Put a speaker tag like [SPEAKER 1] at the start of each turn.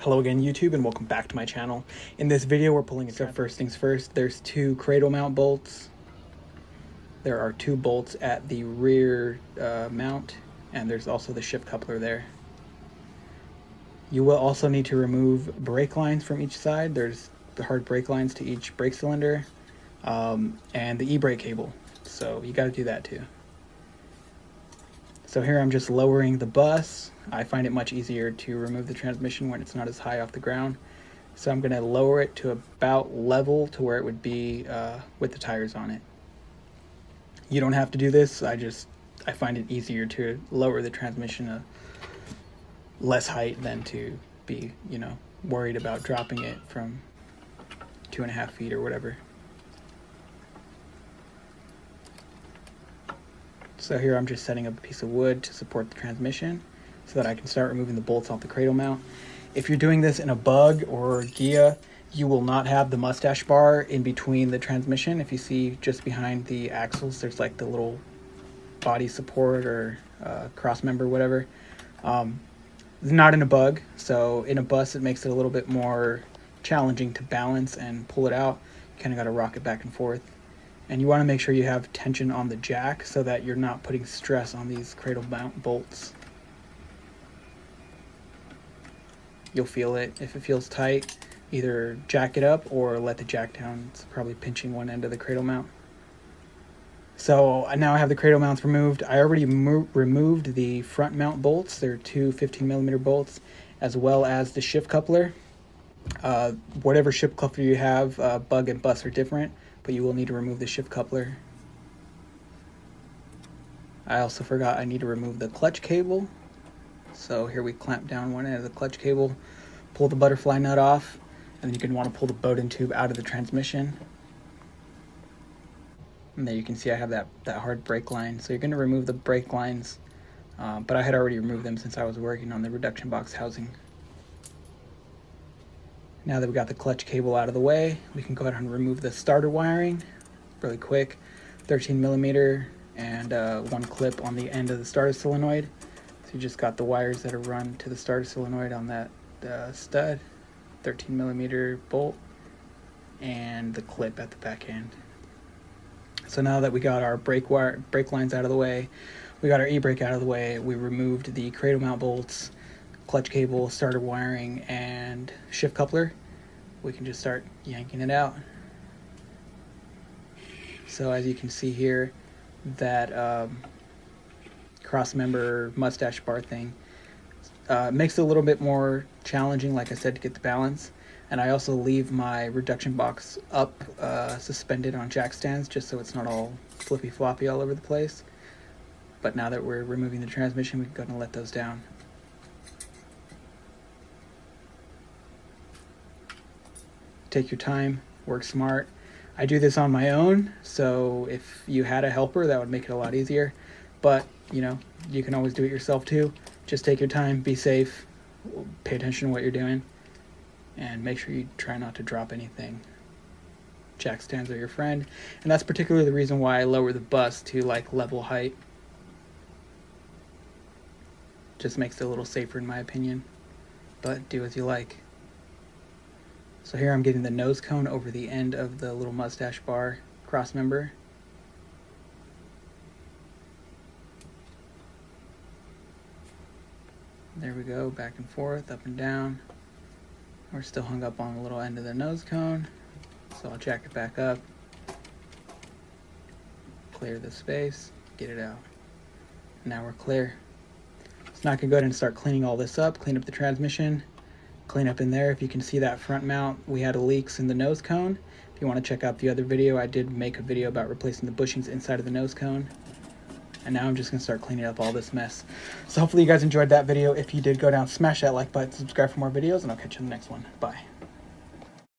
[SPEAKER 1] Hello again YouTube, and welcome back to my channel. In this video we're pulling it. So first things first, there's two cradle mount bolts. There are two bolts at the rear mount, and there's also the shift coupler there. You will also need to remove brake lines from each side. There's the hard brake lines to each brake cylinder, and the e-brake cable. So you got to do that too. So here I'm just lowering the bus. I find it much easier to remove the transmission when it's not as high off the ground. So I'm going to lower it to about level to where it would be with the tires on it. You don't have to do this. I find it easier to lower the transmission a less height than to be, worried about dropping it from 2.5 feet or whatever. So here I'm just setting up a piece of wood to support the transmission so that I can start removing the bolts off the cradle mount. If you're doing this in a Bug or Ghia, you will not have the mustache bar in between the transmission. If you see just behind the axles, there's like the little body support or cross member, whatever. Not in a Bug, so in a bus it makes it a little bit more challenging to balance and pull it out. You kind of got to rock it back and forth. And you want to make sure you have tension on the jack so that you're not putting stress on these cradle mount bolts. You'll feel it. If it feels tight, either jack it up or let the jack down. It's probably pinching one end of the cradle mount. So now I have the cradle mounts removed. I already removed the front mount bolts. They're two 15mm bolts, as well as the shift coupler. Whatever shift coupler you have, Bug and Bus are different, but you will need to remove the shift coupler. I also forgot I need to remove the clutch cable. So here we clamp down one end of the clutch cable, pull the butterfly nut off, and then you're going to want to pull the Bowden tube out of the transmission. And there you can see I have that hard brake line. So you're going to remove the brake lines, but I had already removed them since I was working on the reduction box housing. Now that we got the clutch cable out of the way, we can go ahead and remove the starter wiring really quick. 13mm and one clip on the end of the starter solenoid. So you just got the wires that are run to the starter solenoid on that stud, 13mm bolt, and the clip at the back end. So now that we got our brake lines out of the way, we got our e-brake out of the way, we removed the cradle mount bolts, clutch cable, starter wiring, and shift coupler, we can just start yanking it out. So as you can see here, that cross member mustache bar thing makes it a little bit more challenging, like I said, to get the balance. And I also leave my reduction box up suspended on jack stands just so it's not all flippy floppy all over the place. But now that we're removing the transmission, we can go ahead and let those down. Take your time, work smart. I do this on my own, so if you had a helper, that would make it a lot easier. But, you can always do it yourself too. Just take your time, be safe, pay attention to what you're doing, and make sure you try not to drop anything. Jack stands are your friend, and that's particularly the reason why I lower the bus to like level height. Just makes it a little safer in my opinion, but do as you like. So here I'm getting the nose cone over the end of the little mustache bar cross member. There we go, back and forth, up and down. We're still hung up on the little end of the nose cone, so I'll jack it back up, clear the space, get it out. Now we're clear. So now I can go ahead and start cleaning all this up, clean up the transmission, clean up in there. If you can see that front mount, we had leaks in the nose cone. If you want to check out the other video, I did make a video about replacing the bushings inside of the nose cone. And now I'm just going to start cleaning up all this mess. So hopefully you guys enjoyed that video. If you did, go down, smash that like button, subscribe for more videos, and I'll catch you in the next one. Bye.